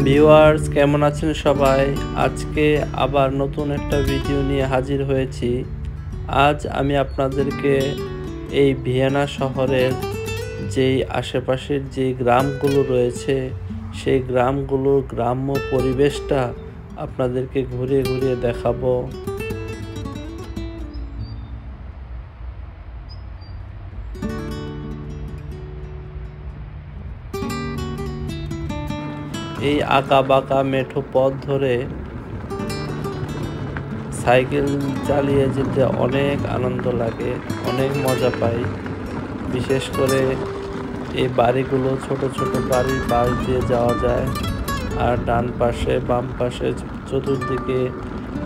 Viewers কেমন আছেন সবাই? আজকে আবার নতুন একটা ভিডিও নিয়ে হাজির হয়েছি। আজ আমি আপনাদেরকে এই ভিয়েনা শহরের যেই আশেপাশের যে গ্রামগুলো রয়েছে সেই গ্রামগুলোর গ্রাম্য পরিবেশটা আপনাদেরকে ঘুরিয়ে ঘুরিয়ে দেখাবো। এই আঁকাবাঁকা মেঠো পথ ধরে সাইকেল চালিয়ে যেতে অনেক আনন্দ লাগে, অনেক মজা পাই। বিশেষ করে এই বাড়িগুলো ছোট ছোট বাড়ির পাশ দিয়ে যাওয়া যায়, আর ডান পাশে বাম পাশে চতুর্দিকে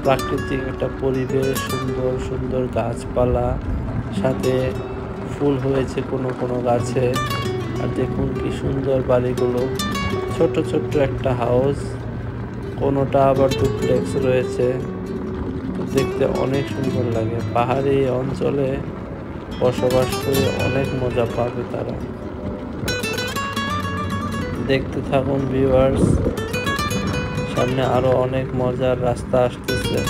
প্রাকৃতিক একটা পরিবেশ, সুন্দর সুন্দর গাছপালা, সাথে ফুল হয়েছে কোনো কোনো গাছে। আর দেখুন কি সুন্দর বাড়িগুলো, ছোট ছোট্ট একটা হাউস, কোনোটা আবার ডুপ্লেক্স রয়েছে। দেখতে অনেক সুন্দর লাগে। পাহাড়ি অঞ্চলে বসবাস করে অনেক মজা পাবে তারা। দেখতে থাকুন ভিউয়ার্স, সামনে আরো অনেক মজার রাস্তা আসতেছে।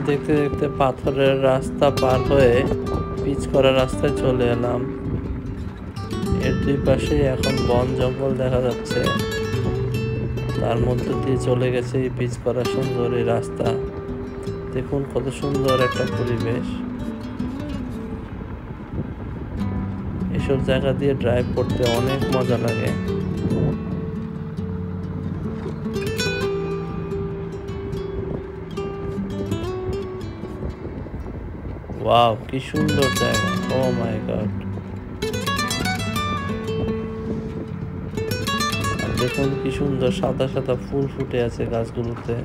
দেখতে দেখতে পাথরের রাস্তা পার হয়ে পিচ করা রাস্তায় চলে এলাম। এর দুই পাশে এখন বন জঙ্গল দেখা যাচ্ছে, তার মধ্যে দিয়ে চলে গেছে এই পিচ করা সুন্দর এই রাস্তা। দেখুন কত সুন্দর একটা পরিবেশ। এসব জায়গা দিয়ে ড্রাইভ করতে অনেক মজা লাগে। ওয়াও, কি সুন্দর জায়গা! ও মাই গড! দেখুন কি সুন্দর সাদা সাদা ফুল ফুটে আছে গাছগুলোতে।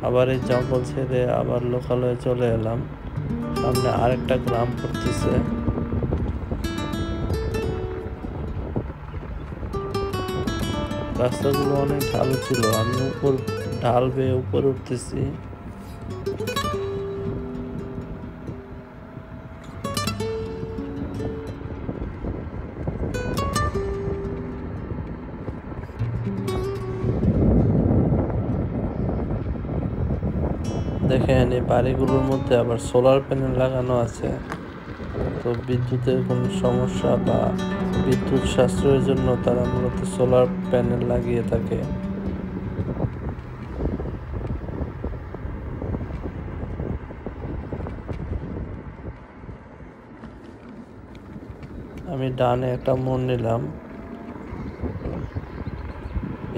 আবার এই জঙ্গল ছেড়ে আবার লোকালয়ে চলে এলাম। সামনে আরেকটা গ্রাম পড়তেছে। রাস্তাগুলো অনেক ঢালু ছিল, আমি ঢাল বেয়ে উপরে উঠতেছি। দেখেন এই বাড়িগুলোর মধ্যে আবার সোলার প্যানেল লাগানো আছে। তো বিদ্যুতের কোনো সমস্যা বা বিদ্যুৎ সাশ্রয়ের জন্য তারা মূলত সোলার প্যানেল লাগিয়ে থাকে। আমি ডানে একটা মোড় নিলাম।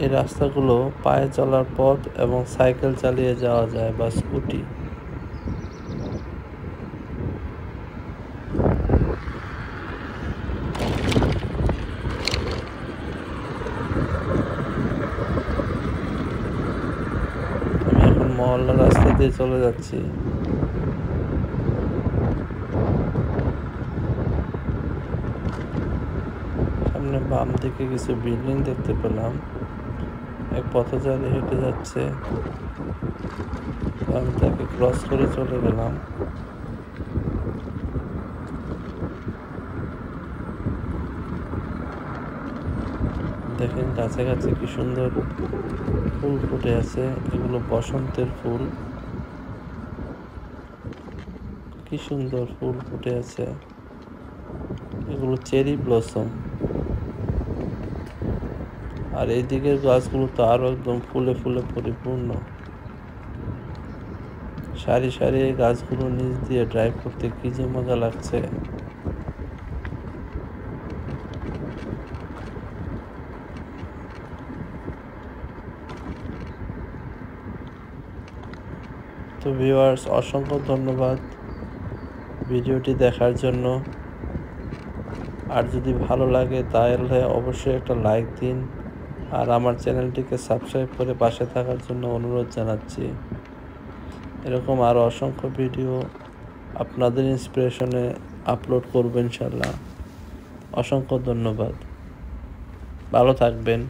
এই রাস্তাগুলো পায়ে চলার পথ এবং সাইকেল চালিয়ে যাওয়া যায় বা স্কুটি। আমি এখন মহল্লা রাস্তা দিয়ে চলে যাচ্ছি। সামনে বাম দিকে কিছু বিল্ডিং দেখতে পেলাম। এক পথচারী হেঁটে যাচ্ছে, আমি তাকে ক্রস করে চলে গেলাম। দেখেন কাছাকাছি কি সুন্দর ফুল ফুটে আছে, এগুলো বসন্তের ফুল। কি সুন্দর ফুল ফুটে আছে, এগুলো চেরি ব্লসম। আর এই দিকের গাছগুলো তো আরো একদম ফুলে ফুলে পরিপূর্ণ। সারি সারি এই গাছগুলো নিচ দিয়ে ড্রাইভ করতে কি যে মজা লাগছে। তো ভিউয়ার্স, অসংখ্য ধন্যবাদ ভিডিওটি দেখার জন্য। আর যদি ভালো লাগে তাহলে অবশ্যই একটা লাইক দিন, আর আমার চ্যানেলটিকে সাবস্ক্রাইব করে পাশে থাকার জন্য অনুরোধ জানাচ্ছি। এরকম আরও অসংখ্য ভিডিও আপনাদের ইন্সপিরেশনে আপলোড করব ইনশাল্লাহ। অসংখ্য ধন্যবাদ। ভালো থাকবেন।